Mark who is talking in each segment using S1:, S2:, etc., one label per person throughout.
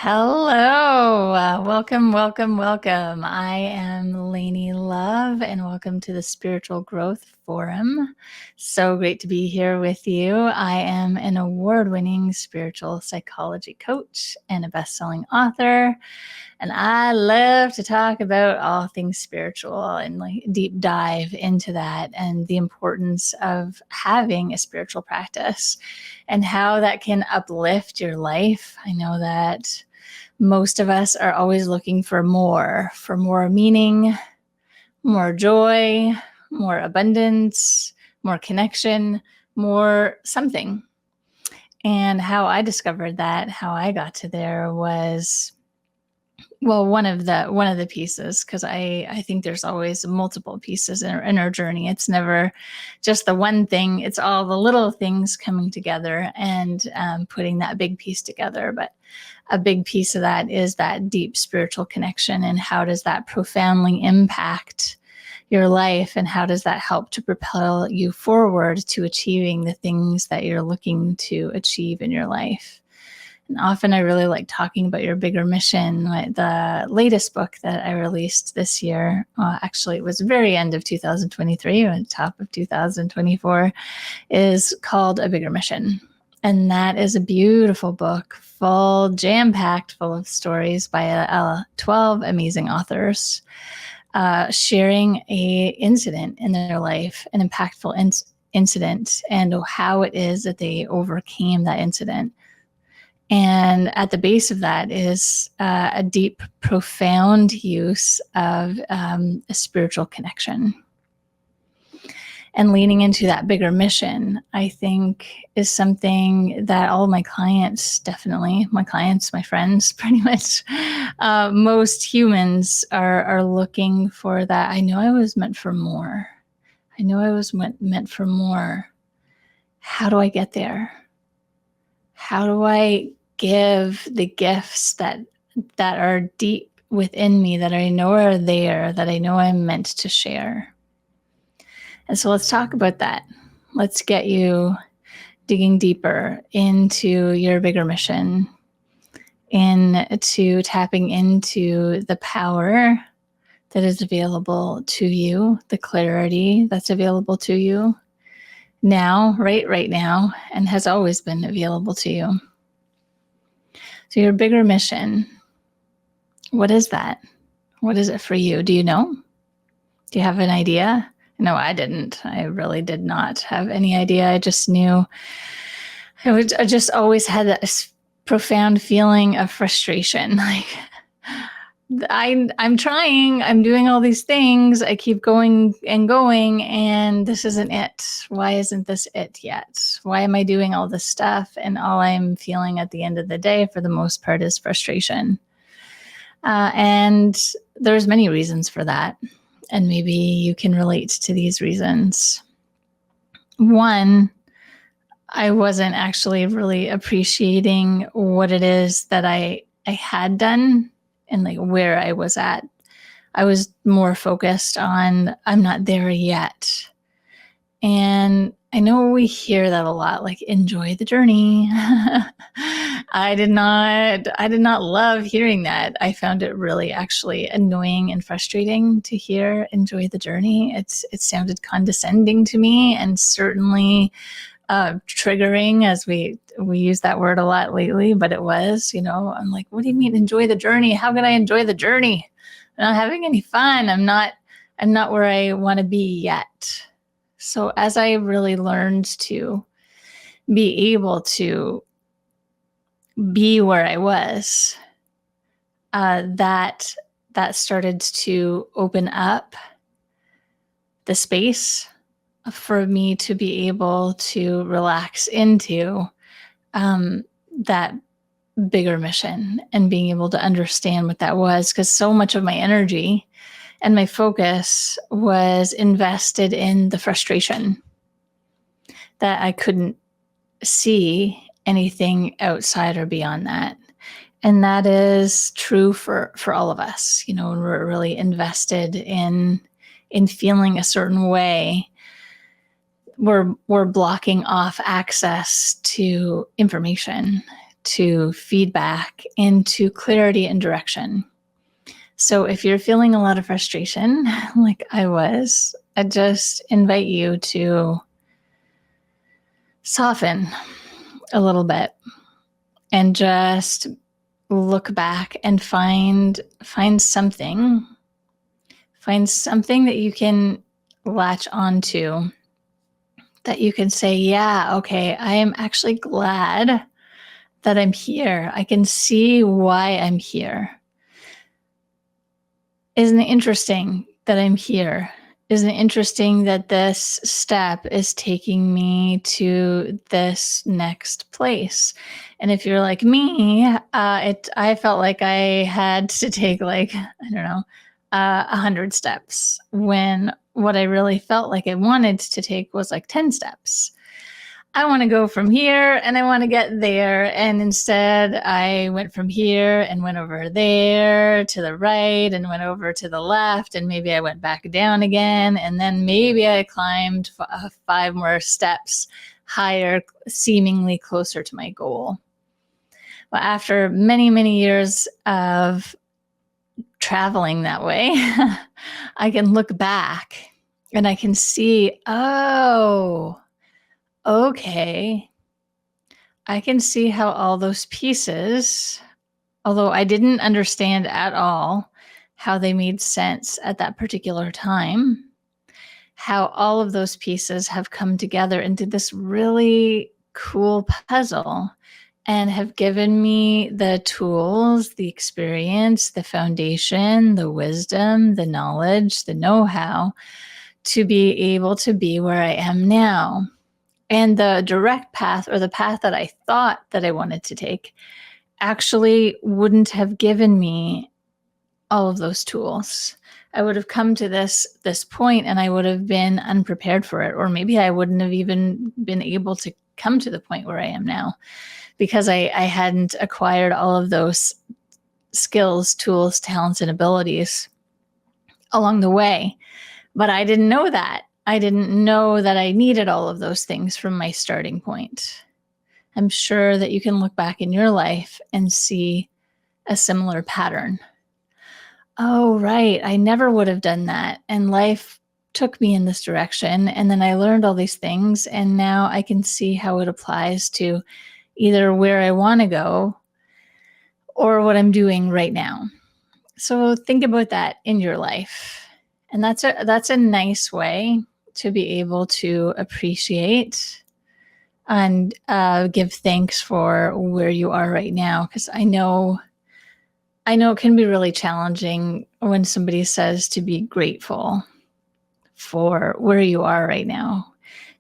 S1: Hello, welcome, welcome, welcome. I am Lainne Love, and welcome to the Spiritual Growth Forum. So great to be here with you. I am an award-winning spiritual psychology coach and a best-selling author, and I love to talk about all things spiritual and like deep dive into that and the importance of having a spiritual practice and how that can uplift your life. I know that most of us are always looking for more meaning, more joy, more abundance, more connection, more something. And how I discovered that, how I got to there was, well, one of the pieces, because I think there's always multiple pieces in our journey. It's never just the one thing. It's all the little things coming together and putting that big piece together. But a big piece of that is that deep spiritual connection, and how does that profoundly impact your life, and how does that help to propel you forward to achieving the things that you're looking to achieve in your life. And often I really like talking about your bigger mission. The latest book that I released this year, actually it was the very end of 2023 or the top of 2024, is called A Bigger Mission. And that is a beautiful book, full, jam-packed, full of stories by 12 amazing authors, sharing a incident in their life, an impactful incident, and how it is that they overcame that incident. And at the base of that is a deep, profound use of a spiritual connection. And leaning into that bigger mission, I think, is something that all my clients, definitely, my clients, my friends, pretty much, most humans are looking for that. I know I was meant for more. I know I was meant for more. How do I get there? How do I give the gifts that are deep within me, that I know are there, that I know I'm meant to share? And so let's talk about that. Let's get you digging deeper into your bigger mission, into tapping into the power that is available to you, the clarity that's available to you now, right now, and has always been available to you. So your bigger mission, what is that? What is it for you? Do you know? Do you have an idea? No, I didn't. I really did not have any idea. I just knew. I just always had that profound feeling of frustration. Like, I'm trying. I'm doing all these things. I keep going, and this isn't it. Why isn't this it yet? Why am I doing all this stuff? And all I'm feeling at the end of the day, for the most part, is frustration. And there's many reasons for that. And maybe you can relate to these reasons. One, I wasn't actually really appreciating what it is that I had done and like where I was at. I was more focused on, I'm not there yet. And I know we hear that a lot, like, enjoy the journey. I did not love hearing that. I found it really actually annoying and frustrating to hear enjoy the journey. It sounded condescending to me, and certainly triggering, as we use that word a lot lately, but it was, I'm like, what do you mean enjoy the journey? How can I enjoy the journey? I'm not having any fun. I'm not where I want to be yet. So as I really learned to be able to be where I was, that started to open up the space for me to be able to relax into that bigger mission, and being able to understand what that was, because so much of my energy and my focus was invested in the frustration that I couldn't see anything outside or beyond that. And that is true for all of us. When we're really invested in feeling a certain way, we're blocking off access to information, to feedback into clarity and direction. So if you're feeling a lot of frustration, like I was, I just invite you to soften a little bit and just look back and find something that you can latch onto, that you can say, yeah, okay, I am actually glad that I'm here. I can see why I'm here. Isn't it interesting that I'm here? Isn't it interesting that this step is taking me to this next place? And if you're like me, I felt like I had to take like, I don't know, 100 steps, when what I really felt like I wanted to take was like 10 steps. I want to go from here and I want to get there. And instead, I went from here and went over there to the right and went over to the left. And maybe I went back down again. And then maybe I climbed 5 more steps higher, seemingly closer to my goal. Well, after many, many years of traveling that way, I can look back and I can see, oh, okay, I can see how all those pieces, although I didn't understand at all how they made sense at that particular time, how all of those pieces have come together into this really cool puzzle and have given me the tools, the experience, the foundation, the wisdom, the knowledge, the know-how to be able to be where I am now. And the direct path, or the path that I thought that I wanted to take, actually wouldn't have given me all of those tools. I would have come to this point and I would have been unprepared for it. Or maybe I wouldn't have even been able to come to the point where I am now, because I hadn't acquired all of those skills, tools, talents, and abilities along the way. But I didn't know that. I didn't know that I needed all of those things from my starting point. I'm sure that you can look back in your life and see a similar pattern. Oh, right. I never would have done that. And life took me in this direction. And then I learned all these things. And now I can see how it applies to either where I want to go or what I'm doing right now. So think about that in your life. And that's a nice way to be able to appreciate and give thanks for where you are right now. Because I know it can be really challenging when somebody says to be grateful for where you are right now.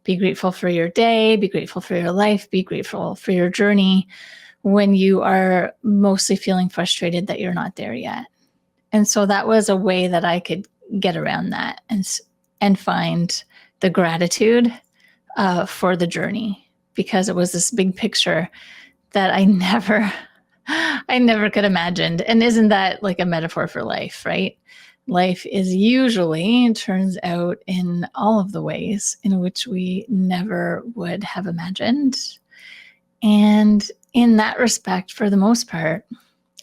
S1: Be grateful for your day, be grateful for your life, be grateful for your journey, when you are mostly feeling frustrated that you're not there yet. And so that was a way that I could get around that and find the gratitude for the journey, because it was this big picture that I never could imagined. And isn't that like a metaphor for life, right? Life is usually turns out in all of the ways in which we never would have imagined. And in that respect, for the most part,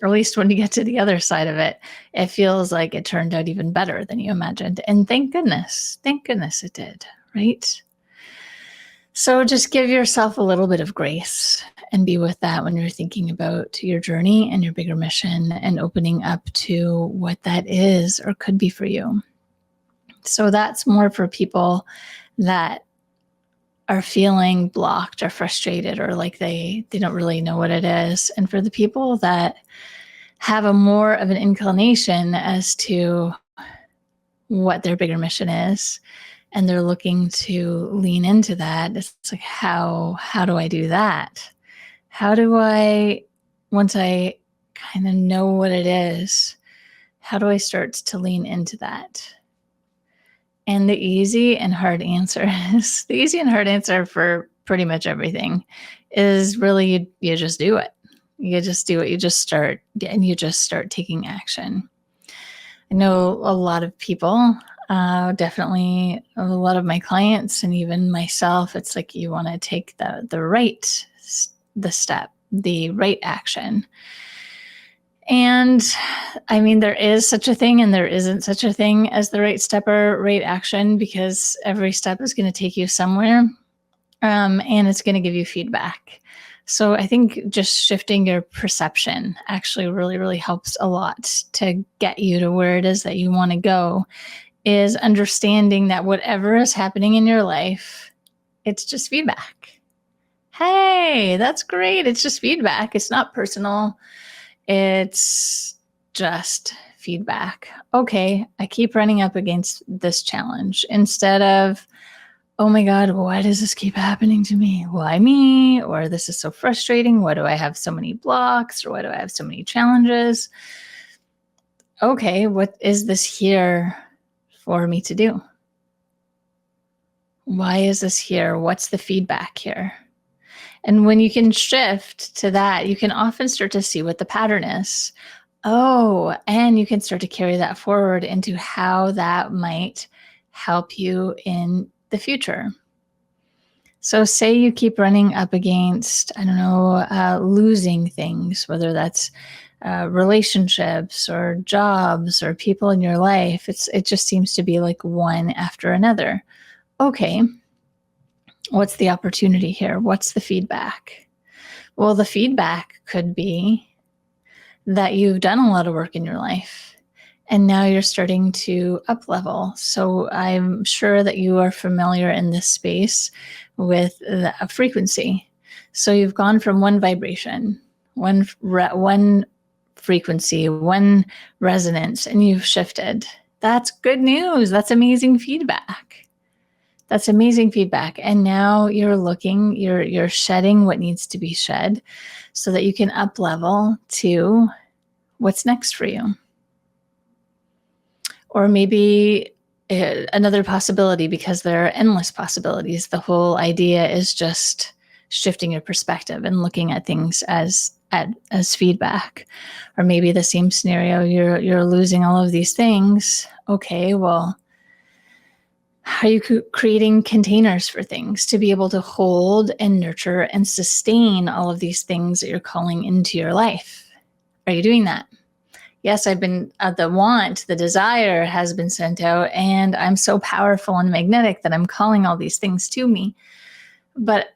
S1: or at least when you get to the other side of it, it feels like it turned out even better than you imagined. And thank goodness it did, right? So just give yourself a little bit of grace and be with that when you're thinking about your journey and your bigger mission and opening up to what that is or could be for you. So that's more for people that are feeling blocked or frustrated, or like they don't really know what it is. And for the people that have a more of an inclination as to what their bigger mission is, and they're looking to lean into that, it's like, how do I do that? How do I, once I kind of know what it is, how do I start to lean into that? And the easy and hard answer for pretty much everything is really you just do it. You just do it. You just start, and you just start taking action. I know a lot of people, definitely a lot of my clients and even myself, it's like you want to take the step, the right action. And I mean, there is such a thing and there isn't such a thing as the right step or right action, because every step is going to take you somewhere, and it's going to give you feedback. So I think just shifting your perception actually really, really helps a lot to get you to where it is that you want to go, is understanding that whatever is happening in your life, it's just feedback. Hey, that's great. It's just feedback. It's not personal. It's just feedback. Okay, I keep running up against this challenge. Instead of, oh my God, why does this keep happening to me? Why me? Or this is so frustrating. Why do I have so many blocks? Or why do I have so many challenges? Okay, what is this here for me to do? Why is this here? What's the feedback here? And when you can shift to that, you can often start to see what the pattern is. Oh, and you can start to carry that forward into how that might help you in the future. So say you keep running up against, I don't know, losing things, whether that's relationships or jobs or people in your life. It just seems to be like one after another. Okay, what's the opportunity here? What's the feedback? Well, the feedback could be that you've done a lot of work in your life and now you're starting to up level. So I'm sure that you are familiar in this space with a frequency. So you've gone from one vibration, one frequency, one resonance, and you've shifted. That's good news. That's amazing feedback. That's amazing feedback. And now you're shedding what needs to be shed so that you can up level to what's next for you. Or maybe another possibility, because there are endless possibilities. The whole idea is just shifting your perspective and looking at things as feedback. Or maybe the same scenario, you're losing all of these things. Okay, well, are you creating containers for things to be able to hold and nurture and sustain all of these things that you're calling into your life? Are you doing that? Yes, I've been, the desire has been sent out, and I'm so powerful and magnetic that I'm calling all these things to me. But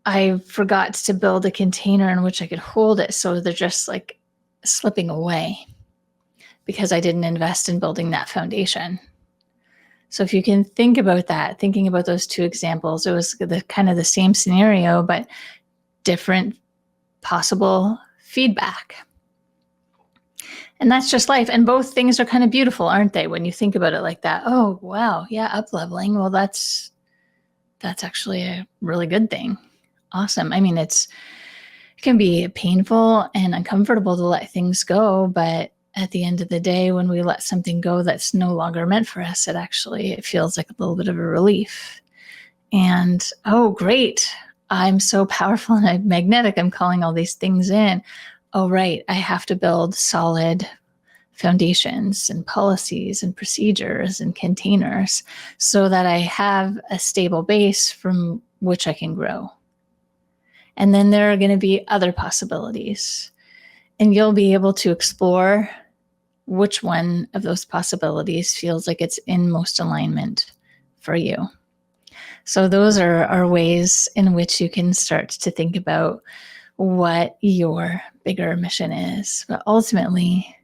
S1: I forgot to build a container in which I could hold it. So they're just like slipping away because I didn't invest in building that foundation. So if you can think about that, thinking about those two examples, it was the kind of the same scenario, but different possible feedback. And that's just life. And both things are kind of beautiful, aren't they? When you think about it like that. Oh, wow. Yeah. Up leveling. Well, that's actually a really good thing. Awesome. I mean, it can be painful and uncomfortable to let things go, but at the end of the day, when we let something go that's no longer meant for us, it feels like a little bit of a relief. And, oh, great. I'm so powerful and I'm magnetic. I'm calling all these things in. Oh, right. I have to build solid foundations and policies and procedures and containers so that I have a stable base from which I can grow. And then there are going to be other possibilities. And you'll be able to explore which one of those possibilities feels like it's in most alignment for you. So those are ways in which you can start to think about what your bigger mission is. But ultimately,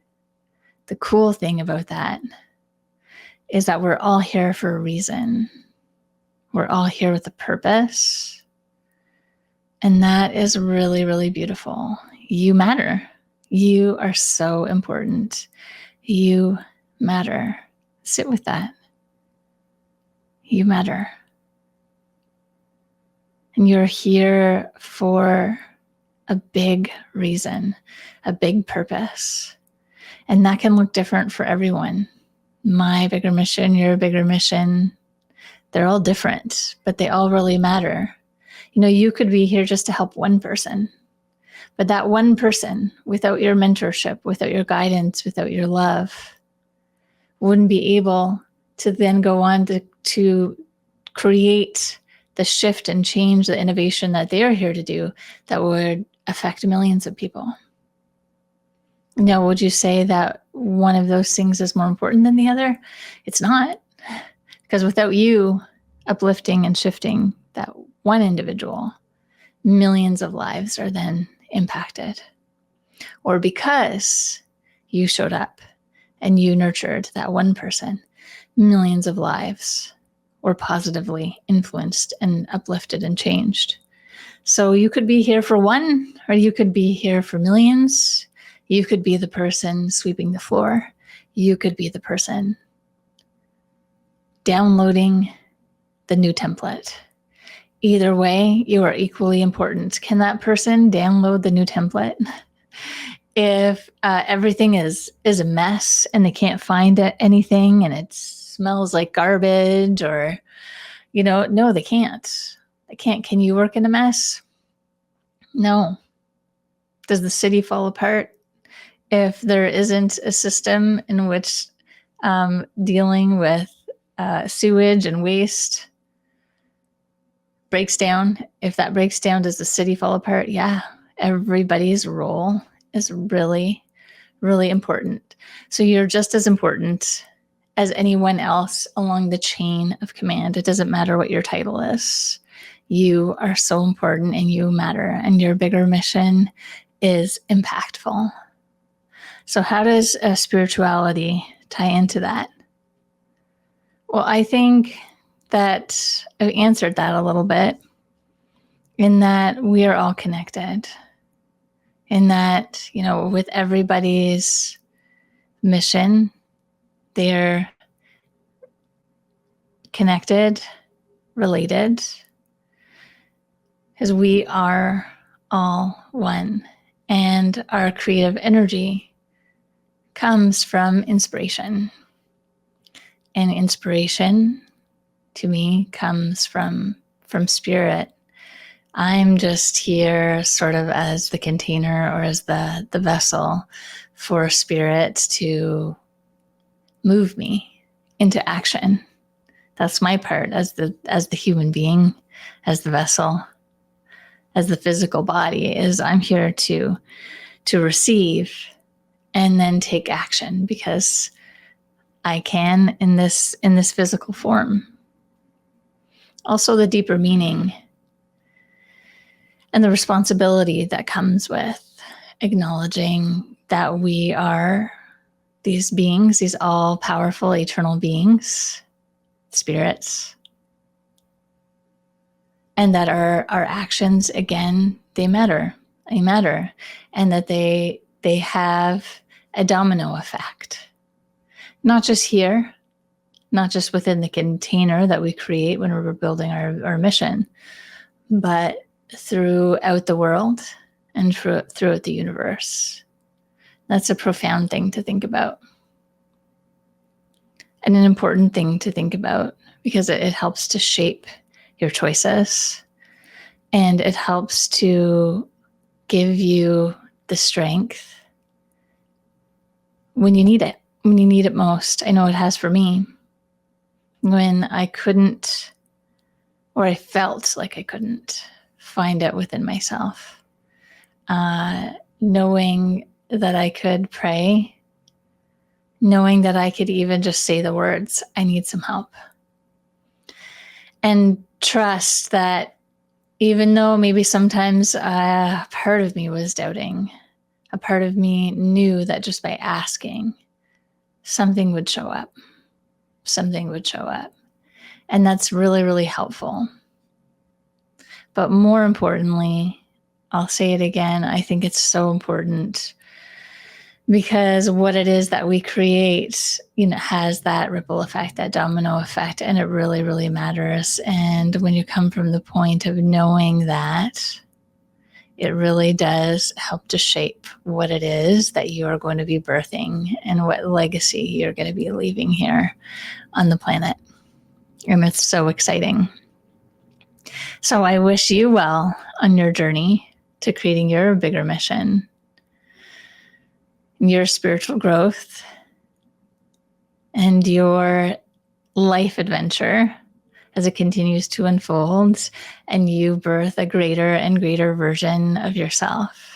S1: the cool thing about that is that we're all here for a reason. We're all here with a purpose. And that is really, really beautiful. You matter. You are so important. You matter. Sit with that. You matter. And you're here for a big reason, a big purpose. And that can look different for everyone. My bigger mission, your bigger mission, they're all different, but they all really matter. You know, you could be here just to help one person, but that one person, without your mentorship, without your guidance, without your love, wouldn't be able to then go on to create the shift and change, the innovation that they are here to do that would affect millions of people. Now, would you say that one of those things is more important than the other? It's not, because without you uplifting and shifting that one individual, millions of lives are then impacted. Or because you showed up and you nurtured that one person, millions of lives were positively influenced and uplifted and changed. So you could be here for one, or you could be here for millions. You could be the person sweeping the floor. You could be the person downloading the new template. Either way, you are equally important. Can that person download the new template? If everything is a mess and they can't find anything and it smells like garbage, or, no, they can't. They can't. Can you work in a mess? No. Does the city fall apart if there isn't a system in which dealing with sewage and waste breaks down? If that breaks down, does the city fall apart? Yeah. Everybody's role is really, really important. So you're just as important as anyone else along the chain of command. It doesn't matter what your title is. You are so important and you matter, and your bigger mission is impactful. So how does spirituality tie into that? Well, I think that I answered that a little bit, in that we are all connected, in that, with everybody's mission, they're connected, related, because we are all one. And our creative energy comes from inspiration. And inspiration, to me, comes from spirit. I'm just here sort of as the container, or as the vessel for spirit to move me into action. That's my part as the human being, as the vessel, as the physical body, is I'm here to receive and then take action, because I can in this physical form. Also, the deeper meaning and the responsibility that comes with acknowledging that we are these beings, these all-powerful eternal beings, spirits, and that our actions, again, they matter, and that they have a domino effect, not just here, not just within the container that we create when we're building our mission, but throughout the world and throughout the universe. That's a profound thing to think about, and an important thing to think about, because it helps to shape your choices, and it helps to give you the strength when you need it most. I know it has for me, when I couldn't, or I felt like I couldn't find it within myself, knowing that I could pray, knowing that I could even just say the words, I need some help. And trust that even though maybe sometimes a part of me was doubting, a part of me knew that just by asking, something would show up. And that's really, really helpful. But more importantly, I'll say it again, I think it's so important, because what it is that we create, has that ripple effect, that domino effect, and it really, really matters. And when you come from the point of knowing that, it really does help to shape what it is that you are going to be birthing and what legacy you're going to be leaving here on the planet. And it's so exciting. So I wish you well on your journey to creating your bigger mission, your spiritual growth, and your life adventure as it continues to unfold and you birth a greater and greater version of yourself.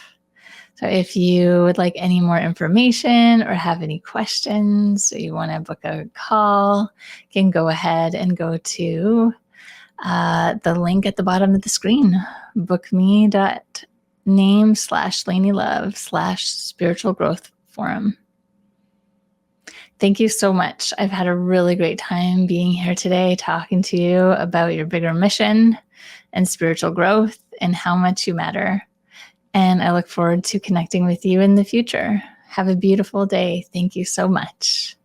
S1: So if you would like any more information or have any questions, or you want to book a call, you can go ahead and go to the link at the bottom of the screen, bookme.name/Lainne Love/spiritual growth forum. Thank you so much. I've had a really great time being here today, talking to you about your bigger mission and spiritual growth and how much you matter. And I look forward to connecting with you in the future. Have a beautiful day. Thank you so much.